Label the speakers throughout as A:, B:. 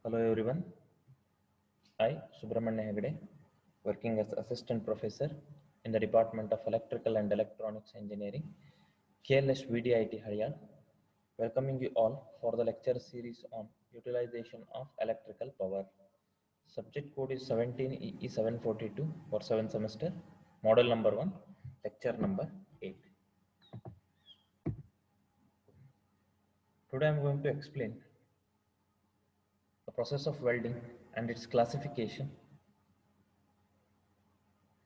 A: Hello everyone, I, Subramanya Hegde, working as Assistant Professor in the Department of Electrical and Electronics Engineering, KLS VDIT Haryana, welcoming you all for the lecture series on utilization of electrical power. Subject code is 17EE742 for 7th semester, model number 1, lecture number 8. Today I am going to explain the process of welding and its classification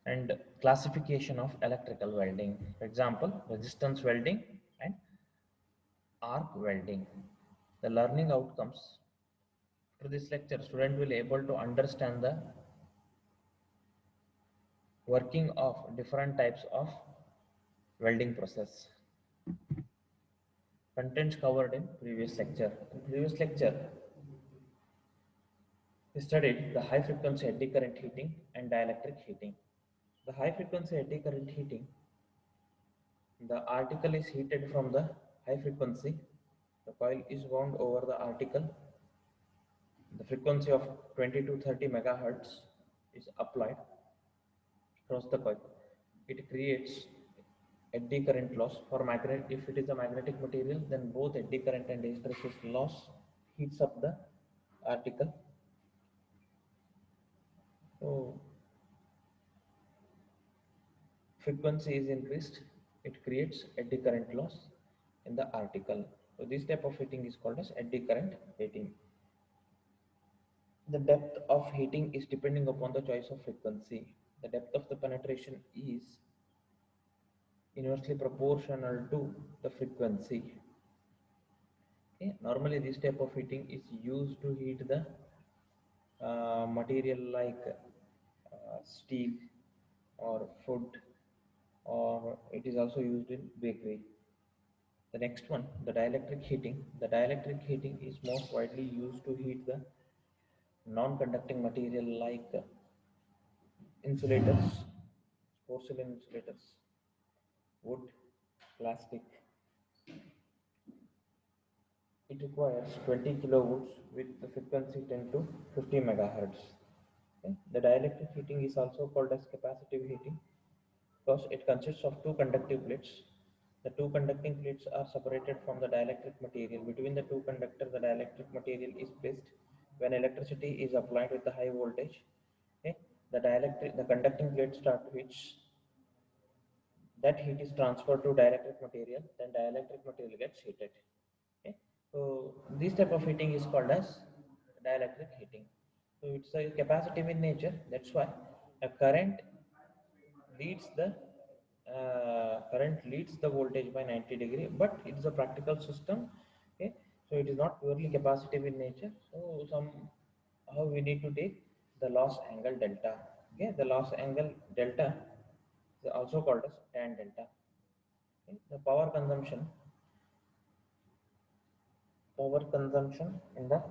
A: and classification of electrical welding. For example, resistance welding and arc welding. The learning outcomes for this lecture, student will able to understand the working of different types of welding process. Contents covered in previous lecture. In previous lecture, we studied the high frequency eddy current heating and dielectric heating. The high frequency eddy current heating, the article is heated from the high frequency. The coil is wound over the article. The frequency of 20 to 30 megahertz is applied across the coil. It creates eddy current loss for magnet. If it is a magnetic material, then both eddy current and hysteresis loss heats up the article. So frequency is increased, it creates eddy current loss in the article. So this type of heating is called as eddy current heating. The depth of heating is depending upon the choice of frequency. The depth of the penetration is inversely proportional to the frequency. Okay. Normally, this type of heating is used to heat the material like steel or food, or it is also used in bakery. The next one, the dielectric heating. The dielectric heating is most widely used to heat the non-conducting material like insulators, porcelain insulators, wood, plastic. It requires 20 kilovolts with the frequency 10 to 50 megahertz. Okay. The dielectric heating is also called as capacitive heating because it consists of two conductive plates. The two conducting plates are separated from the dielectric material. Between the two conductors, the dielectric material is placed. When electricity is applied with the high voltage, okay, the conducting plates start which that heat is transferred to dielectric material, then dielectric material gets heated. Okay. So this type of heating is called as dielectric heating. So it's a capacitive in nature. That's why a leads the current leads the voltage by 90 degree, but it is a practical system. Okay. So it is not purely capacitive in nature. So somehow we need to take the loss angle delta. Okay. The loss angle delta is also called as tan delta. Okay. The power consumption in the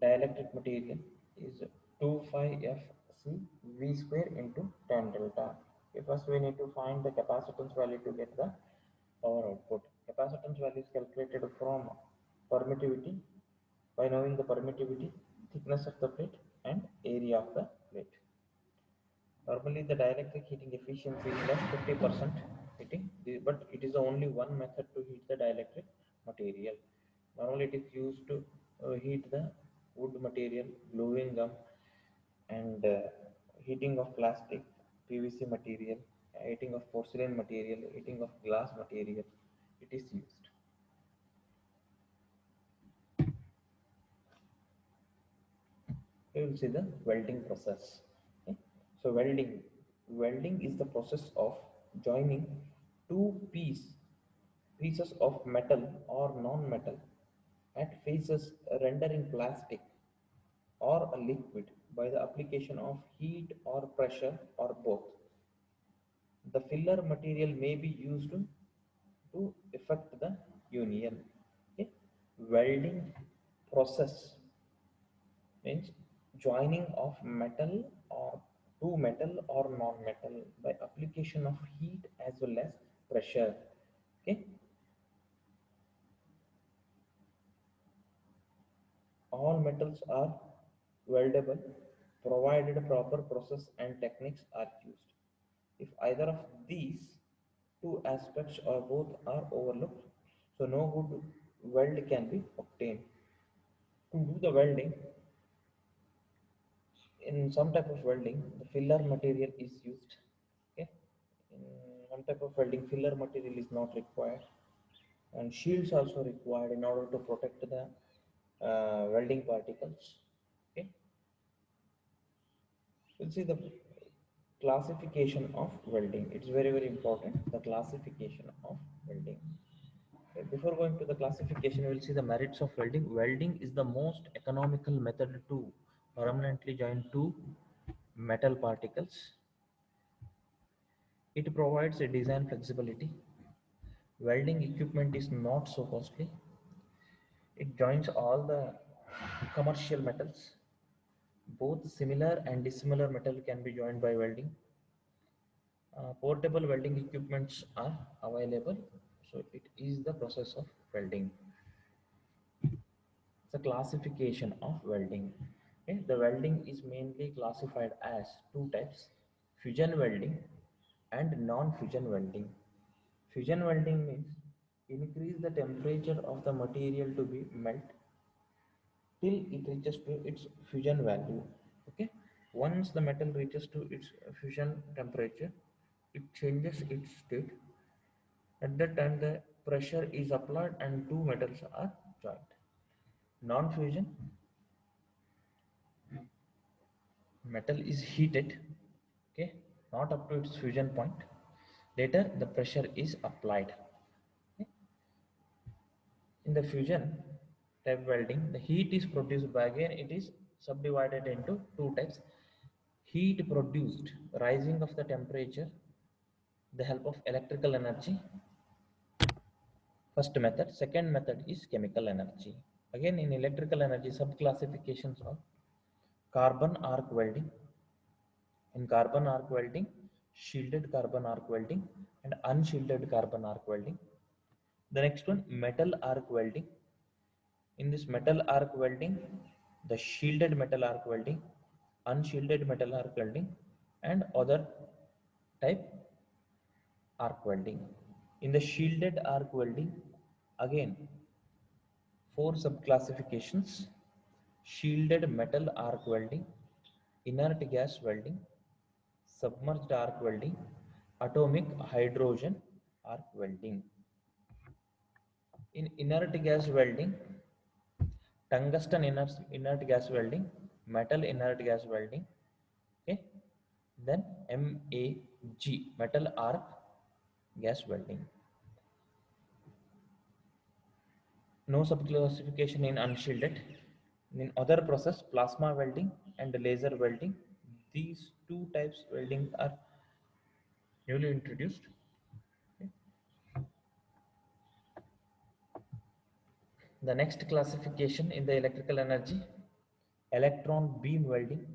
A: dielectric material is 2 pi f c v square into tan delta. Okay, first we need to find the capacitance value to get the power output. Capacitance value is calculated from permittivity by knowing the permittivity, thickness of the plate and area of the plate. Normally the dielectric heating efficiency is less 50% heating, but it is only one method to heat the dielectric material. Normally it is used to heat the wood material, gluing gum and heating of plastic, PVC material, heating of porcelain material, heating of glass material. It is used. We will see the welding process. Okay. So welding is the process of joining two pieces of metal or non-metal at faces rendering plastic or a liquid by the application of heat or pressure or both. The filler material may be used to effect the union. Okay. Welding process means joining of metal or to metal or non-metal by application of heat as well as pressure. Okay. All metals are weldable provided proper process and techniques are used. If either of these two aspects or both are overlooked, so no good weld can be obtained. To do the welding, in some type of welding, the filler material is used. Okay, in some type of welding, filler material is not required, and shields also required in order to protect the welding particles. Okay, we'll see the classification of welding. It's very important. The classification of welding. Okay, before going to the classification, we'll see the merits of welding. Welding is the most economical method to permanently join two metal particles. It provides a design flexibility. Welding equipment is not so costly. It joins all the commercial metals. Both similar and dissimilar metal can be joined by welding. Portable welding equipments are available. So it is the process of welding. The classification of welding. Okay, the welding is mainly classified as two types: fusion welding and non-fusion welding. Fusion welding means increase the temperature of the material to be melt till it reaches to its fusion value. Okay, once the metal reaches to its fusion temperature, it changes its state. At that time, the pressure is applied and two metals are joined. Non-fusion, metal is heated, okay, not up to its fusion point. Later the pressure is applied. Okay. In the fusion type welding, the heat is produced by, again it is subdivided into two types: heat produced rising of the temperature, the help of electrical energy, first method. Second method is chemical energy. Again, in electrical energy, sub classifications of carbon arc welding. In carbon arc welding, shielded carbon arc welding and unshielded carbon arc welding. The next one, metal arc welding. In this metal arc welding, the shielded metal arc welding, unshielded metal arc welding, and other type arc welding. In the shielded arc welding, again, four subclassifications: shielded metal arc welding, inert gas welding, submerged arc welding, atomic hydrogen arc welding. In inert gas welding, tungsten inert gas welding, metal inert gas welding, okay, then MEG, metal arc gas welding. No subclassification in unshielded. In other process, plasma welding and laser welding, these two types welding are newly introduced. Okay. The next classification in the electrical energy: electron beam welding,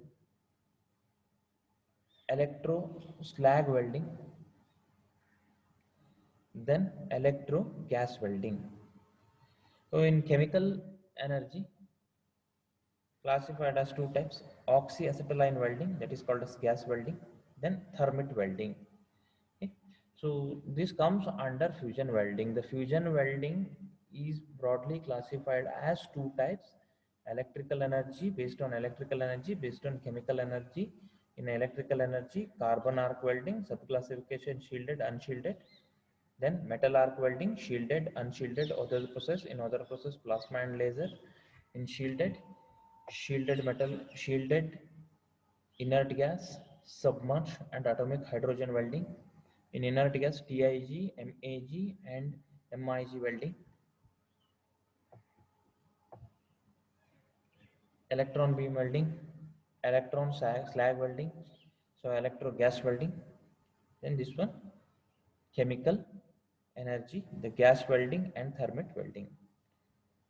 A: electro slag welding, then electro gas welding. So in chemical energy, classified as two types: oxyacetylene welding, that is called as gas welding, then thermit welding. Okay. So this comes under fusion welding. The fusion welding is broadly classified as two types: electrical energy, based on electrical energy, based on chemical energy. In electrical energy, carbon arc welding, subclassification shielded, unshielded, then metal arc welding, shielded, unshielded, other process. In other process, plasma and laser. In shielded, shielded metal, shielded inert gas, submerged and atomic hydrogen welding. In inert gas, TIG, MAG and MIG welding. Electron beam welding, electron slag welding, so electro gas welding. Then this one, chemical energy, the gas welding and thermit welding.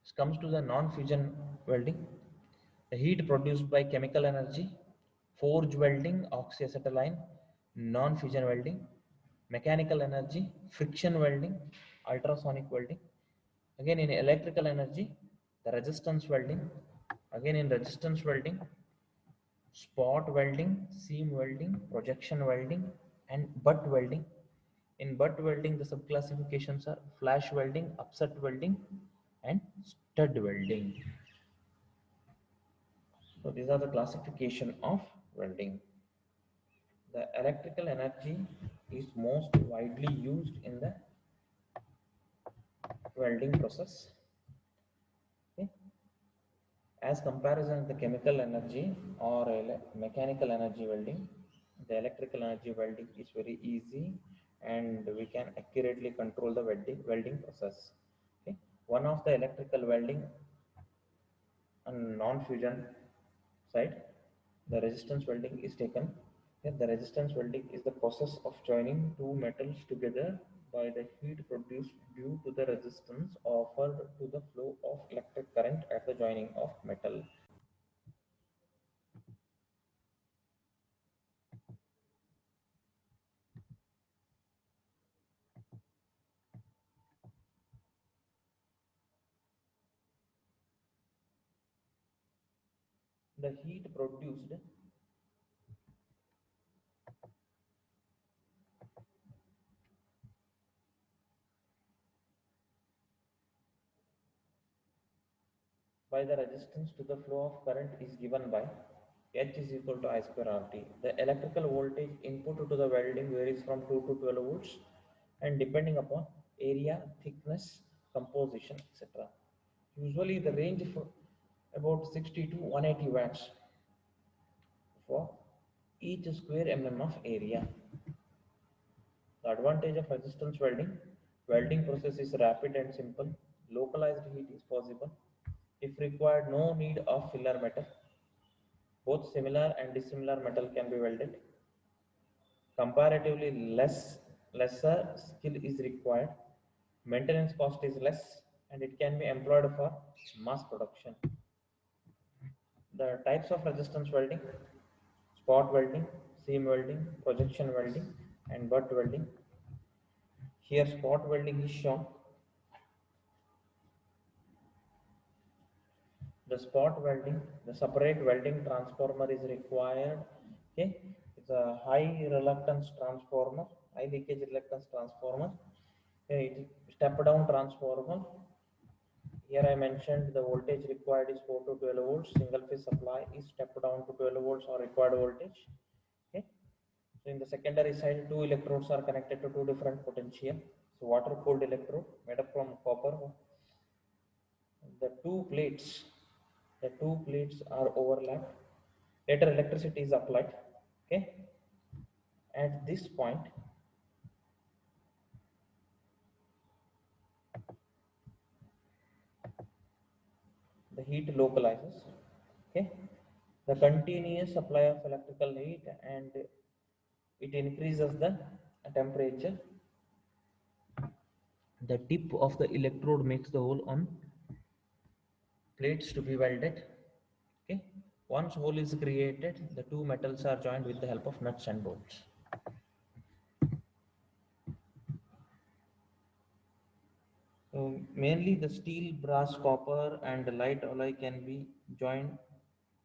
A: This comes to the non-fusion welding. The heat produced by chemical energy, forge welding, oxyacetylene, non-fusion welding, mechanical energy, friction welding, ultrasonic welding. Again, in electrical energy, the resistance welding, Again, in resistance welding, spot welding, seam welding, projection welding, and butt welding. In butt welding, the subclassifications are flash welding, upset welding, and stud welding. So these are the classification of welding. The electrical energy is most widely used in the welding process. Okay. As comparison the chemical energy or mechanical energy welding, the electrical energy welding is very easy and we can accurately control the welding process. Okay. One of the electrical welding and non-fusion side, the resistance welding is taken. Okay. The resistance welding is the process of joining two metals together by the heat produced due to the resistance offered to the flow of electric current at the joining of metal. The heat produced by the resistance to the flow of current is given by H is equal to I square RT. The electrical voltage input to the welding varies from 2 to 12 volts and depending upon area, thickness, composition, etc. Usually the range for about 60 to 180 watts for each square mm of area. The advantage of resistance welding process is rapid and simple. Localized heat is possible. If required, no need of filler metal. Both similar and dissimilar metal can be welded. Comparatively lesser skill is required. Maintenance cost is less and it can be employed for mass production. The types of resistance welding: spot welding, seam welding, projection welding, and butt welding. Here spot welding is shown. The spot welding, the separate welding transformer is required. Okay, it's a high reluctance transformer, high leakage reluctance transformer. Okay, it is step down transformer. Here I mentioned the voltage required is 4 to 12 volts. Single phase supply is step down to 12 volts or required voltage. Okay. So in the secondary side, two electrodes are connected to two different potential. So water cooled electrode made up from copper. The two plates are overlapped. Later electricity is applied. Okay. At this point, the heat localizes. Okay. The continuous supply of electrical heat and it increases the temperature. The tip of the electrode makes the hole on plates to be welded. Okay. Once hole is created, the two metals are joined with the help of nuts and bolts. So mainly the steel, brass, copper and light alloy can be joined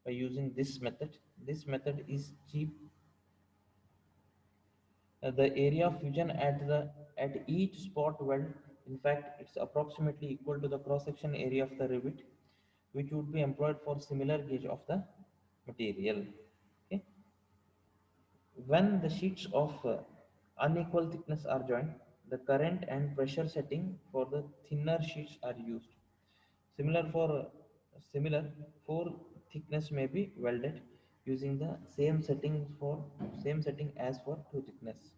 A: by using this method. This method is cheap. The area of fusion at each spot weld, in fact, it's approximately equal to the cross-section area of the rivet, which would be employed for similar gauge of the material. Okay. When the sheets of unequal thickness are joined, the current and pressure setting for the thinner sheets are used. Similar for thickness may be welded using the same setting as for two thickness.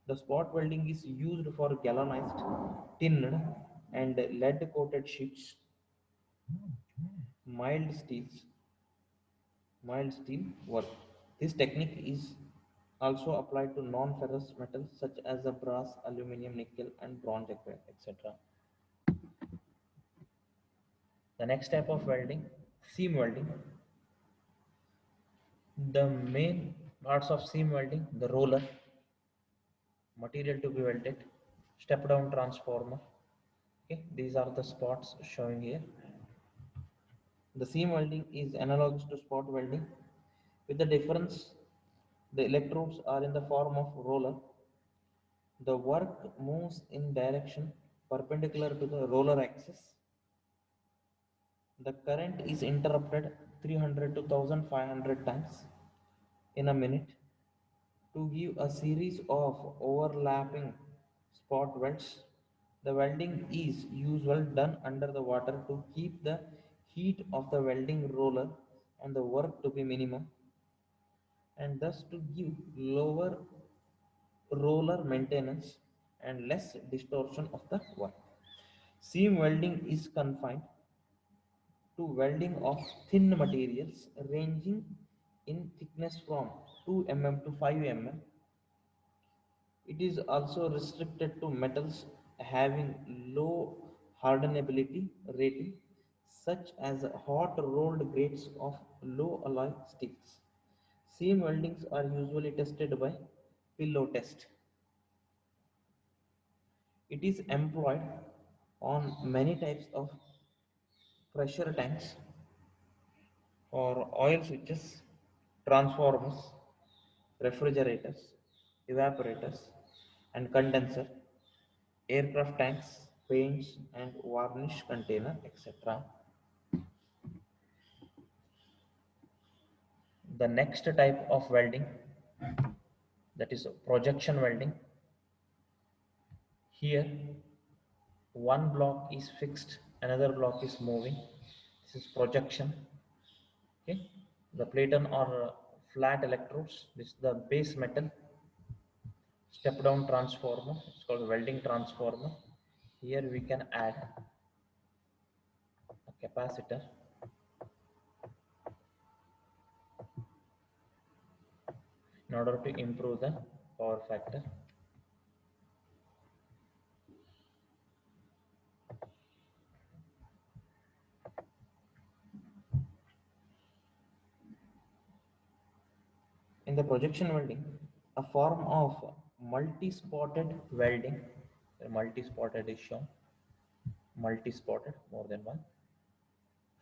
A: The spot welding is used for galvanized, tinned, and lead coated sheets, mild steels, mild steel work. This technique is also applied to non-ferrous metals such as the brass, aluminum, nickel, and bronze, etc. The next type of welding, seam welding. The main parts of seam welding: the roller, material to be welded, step down transformer. Okay, these are the spots showing here. The seam welding is analogous to spot welding, with the difference the electrodes are in the form of roller. The work moves in direction perpendicular to the roller axis. The current is interrupted 300 to 1500 times in a minute to give a series of overlapping spot welds. The welding is usually done under the water to keep the heat of the welding roller and the work to be minimum, and thus to give lower roller maintenance and less distortion of the work. Seam welding is confined to welding of thin materials ranging in thickness from 2 mm to 5 mm. It is also restricted to metals having low hardenability rating, such as hot rolled grades of low alloy steels. Seam weldings are usually tested by pillow test. It is employed on many types of pressure tanks or oil switches, transformers, refrigerators, evaporators, and condenser, aircraft tanks, paints and varnish container, etc. The next type of welding, that is projection welding. Here one block is fixed, another block is moving. This is projection. Okay, the platen or flat electrodes. This is the base metal. Step down transformer, it's called welding transformer. Here we can add a capacitor in order to improve the power factor. In the projection welding, a form of multi-spotted welding, multi-spotted is shown, multi-spotted, more than one.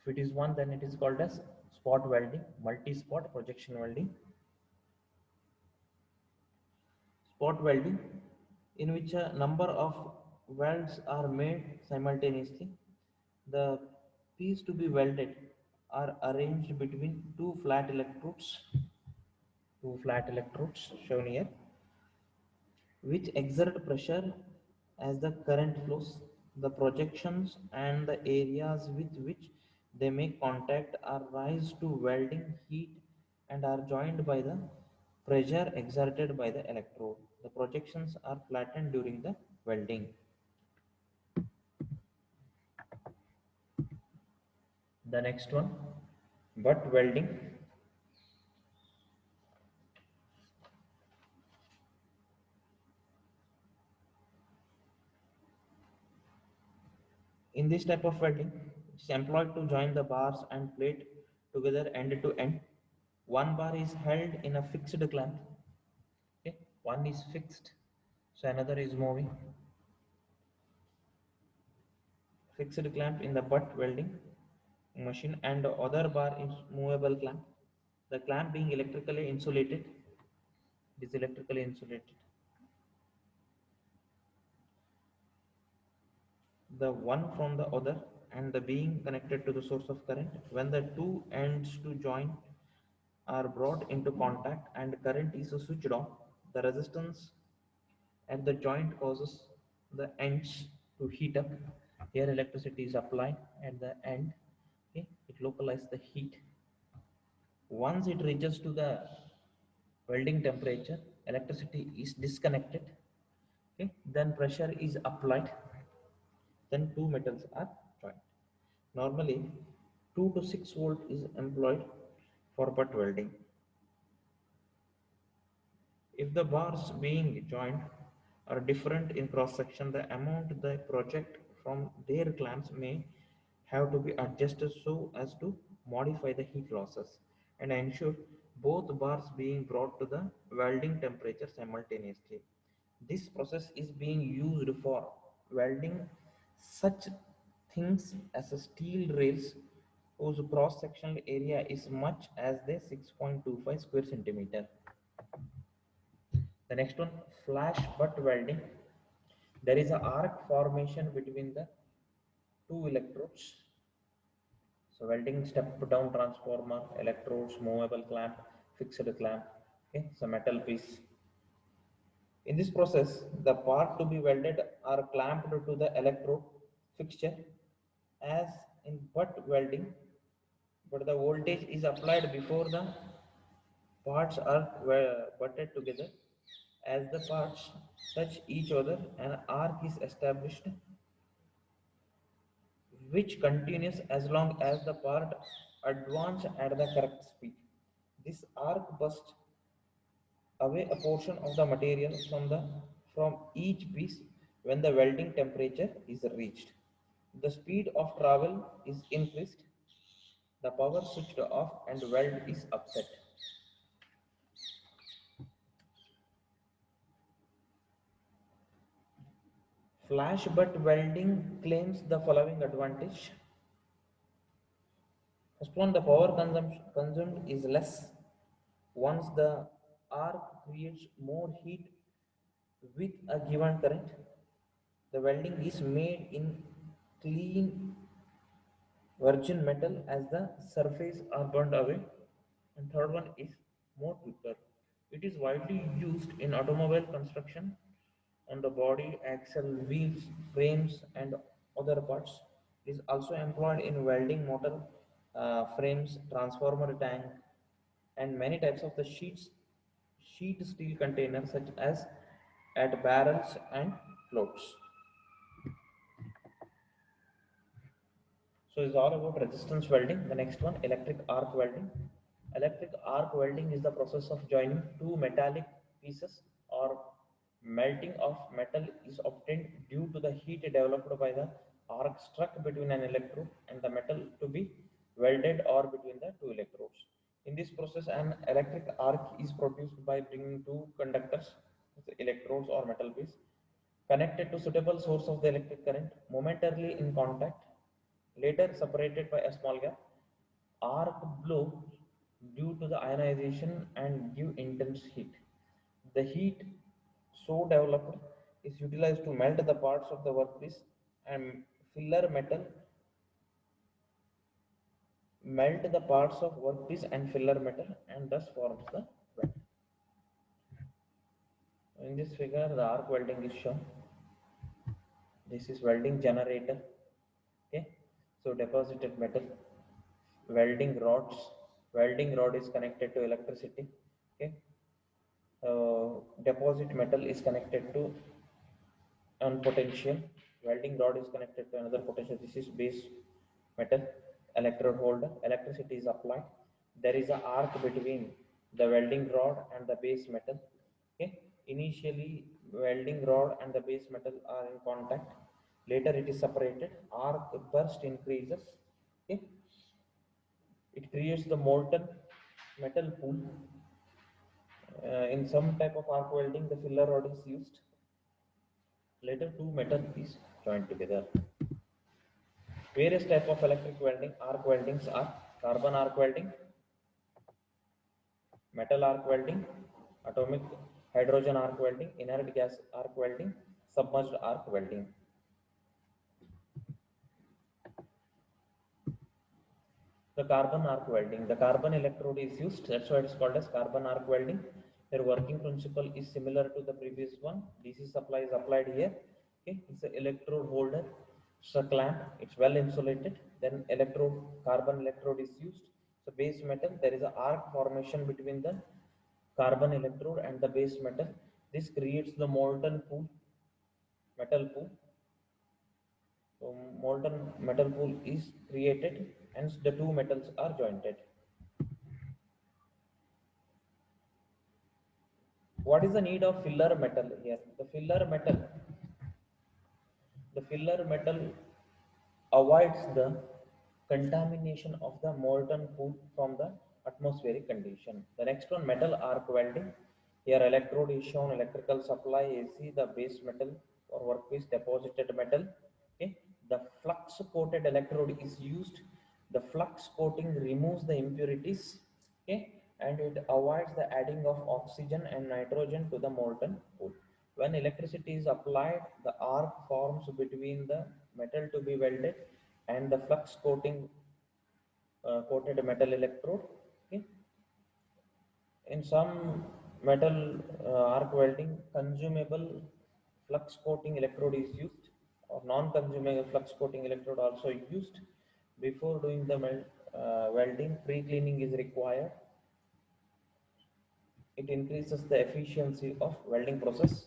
A: If it is one, then it is called as spot welding, multi-spot projection welding. Spot welding, in which a number of welds are made simultaneously. The piece to be welded are arranged between two flat electrodes shown here, which exert pressure as the current flows. The projections and the areas with which they make contact are raised to welding heat and are joined by the pressure exerted by the electrode. The projections are flattened during the welding. The next one, butt welding. In this type of welding, it is employed to join the bars and plate together end to end. One bar is held in a fixed clamp. Okay, one is fixed, so another is moving. Fixed clamp in the butt welding machine, and the other bar is movable clamp. The clamp being electrically insulated, it is electrically insulated. The one from the other and the being connected to the source of current. When the two ends to join are brought into contact and current is switched on, the resistance at the joint causes the ends to heat up. Here electricity is applied at the end. Okay, it localizes the heat. Once it reaches to the welding temperature, electricity is disconnected. Okay, then pressure is applied, then two metals are joined. Normally 2 to 6 volt is employed for butt welding. If the bars being joined are different in cross section, the amount they project from their clamps may have to be adjusted so as to modify the heat losses and ensure both bars being brought to the welding temperature simultaneously. This process is being used for welding such things as steel rails whose cross-sectional area is much as the 6.25 square centimeter. The next one, flash butt welding. There is an arc formation between the two electrodes. So welding step down transformer, electrodes, movable clamp, fixed clamp. Okay, so metal piece. In this process, the part to be welded are clamped to the electrode fixture as in butt welding, but the voltage is applied before the parts are butted together. As the parts touch each other, an arc is established which continues as long as the part advance at the correct speed. This arc bursts away a portion of the material from each piece when the welding temperature is reached. The speed of travel is increased, the power switched off and weld is upset. Flash butt welding claims the following advantage. First one, the power consumed is less. Once the arc creates more heat with a given current, the welding is made in clean virgin metal as the surface are burned away. And third one is more quicker. It is widely used in automobile construction on the body, axle, wheels, frames, and other parts. It is also employed in welding motor frames, transformer tank, and many types of the sheet steel containers such as at barrels and floats. So it's all about resistance welding. The next one, electric arc welding. Electric arc welding is the process of joining two metallic pieces or melting of metal is obtained due to the heat developed by the arc struck between an electrode and the metal to be welded or between the two electrodes. In this process, an electric arc is produced by bringing two conductors, electrodes or metal piece, connected to suitable source of the electric current, momentarily in contact, later separated by a small gap. Arc blow due to the ionization and give intense heat. The heat so developed is utilized to melt the parts of the workpiece and filler metal, melt the parts of workpiece and filler metal and thus forms the weld. In this figure, the arc welding is shown. This is welding generator. Okay, so deposited metal, welding rods. Welding rod is connected to electricity. Okay, deposit metal is connected to on potential. Welding rod is connected to another potential. This is base metal electrode holder. Electricity is applied. There is an arc between the welding rod and the base metal. Okay. Initially, welding rod and the base metal are in contact. Later, it is separated. Arc burst increases. Okay. It creates the molten metal pool. In some type of arc welding, the filler rod is used. Later, two metal is joined together. Various type of electric welding, arc weldings are carbon arc welding, metal arc welding, atomic hydrogen arc welding, inert gas arc welding, submerged arc welding. The carbon arc welding, the carbon electrode is used, that's why it is called as carbon arc welding. Their working principle is similar to the previous one. DC supply is applied here. Okay, it's an electrode holder, it's a clamp, it's well insulated. Then electrode, carbon electrode is used. So base metal, there is an arc formation between the carbon electrode and the base metal. This creates the molten pool, metal pool. So molten metal pool is created, hence the two metals are jointed. What is the need of filler metal here? The filler metal avoids the contamination of the molten pool from the atmospheric condition. The next one, metal arc welding. Here electrode is shown, electrical supply, AC, the base metal or workpiece, deposited metal. Okay. The flux coated electrode is used The flux coating removes the impurities, okay, and it avoids the adding of oxygen and nitrogen to the molten pool. When electricity is applied, the arc forms between the metal to be welded and the flux coating coated metal electrode. Okay. In some metal arc welding, consumable flux coating electrode is used, or non-consumable flux coating electrode also used. Before doing the welding, pre-cleaning is required. It increases the efficiency of welding process.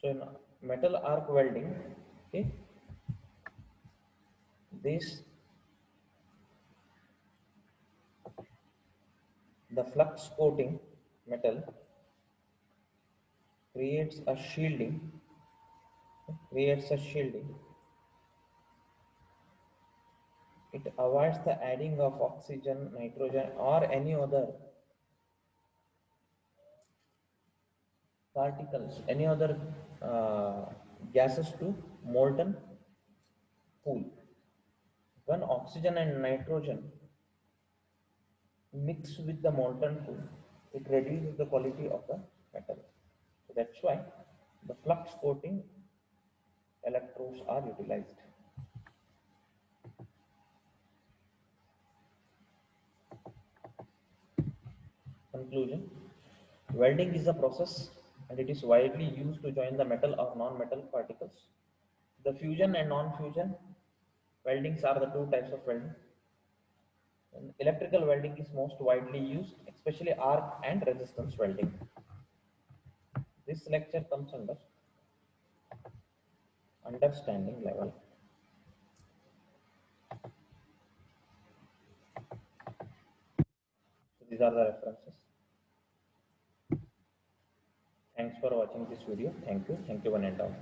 A: So in metal arc welding, okay, this the flux coating metal creates a shielding, creates a shielding. It avoids the adding of oxygen, nitrogen, or any other particles, any other uh, gases to molten pool. When oxygen and nitrogen mix with the molten pool, it reduces the quality of the metal. So that's why the flux coating electrodes are utilized. Conclusion: welding is a process and it is widely used to join the metal or non-metal particles. The fusion and non-fusion weldings are the two types of welding. And electrical welding is most widely used, especially arc and resistance welding. This lecture comes under understanding level. So these are the references. Thanks for watching this video. Thank you. Thank you, one and all.